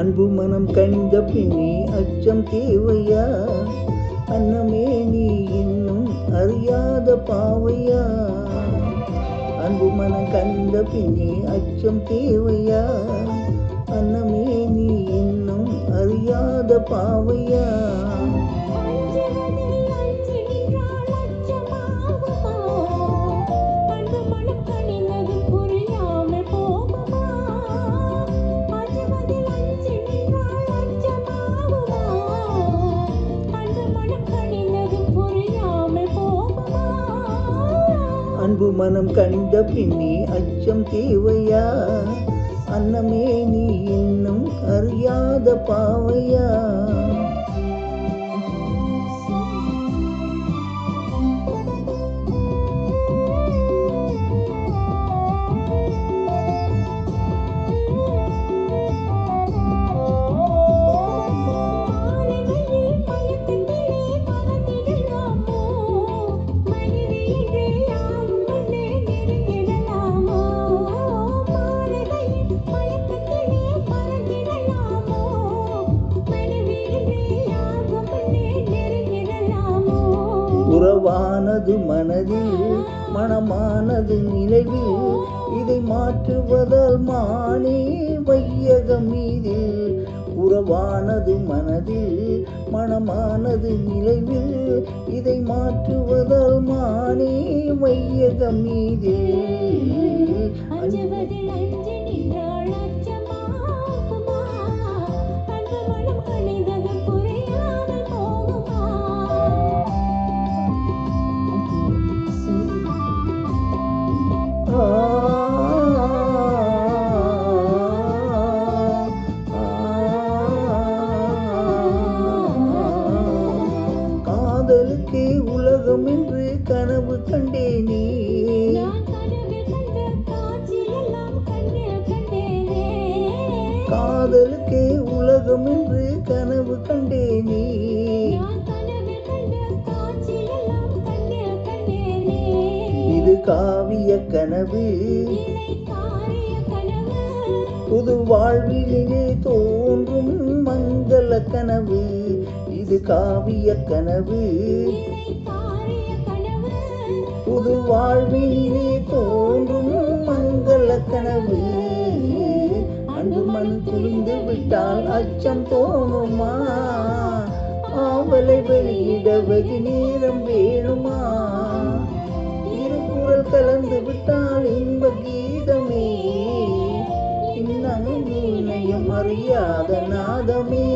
அன்பு மனம் கனிந்த பின்னே அச்சம் தேவையா? அன்னமே நீ இன்னும் அறியாத பாவையா? அன்பு மனம் கனிந்த பின்னே அச்சம் தேவையா? அன்னமே நீ இன்னும் அறியாத பாவையா? அன்பு மனம் கனிந்த பின்னே அச்சம் தேவையா? அன்னமே நீ இன்னும் அறியாத பாவையா? உறவானது மனதில், மனமானது நிலைவில், இதை மாற்றுவதால் மானே வையகம் மீதில். உறவானது மனதில், மனமானது நிலைவில், இதை மாற்றுவதால் மானே வையகம் மீதில். காதலுக்கே உலகம் என்று கனவு கண்டேனே, காதலுக்கே உலகம் என்று கனவு கண்டேனே. இது காவிய கனவு, புது வாழ்விலே தோன்றும் மங்கள கனவு. இது காவிய கனவு, புது வாழ்விலே தோன்றும் மங்கள கனவு. அன்பு மனம் துளிந்து விட்டால் அச்சம் தோணுமா? ஆவலை வெளியிட வெகு நேரம் வேணுமா? இருகுரல் கலந்து விட்டால் இன்ப கீதமே, இன்னமும் இணையம் அறியாத நாதமே.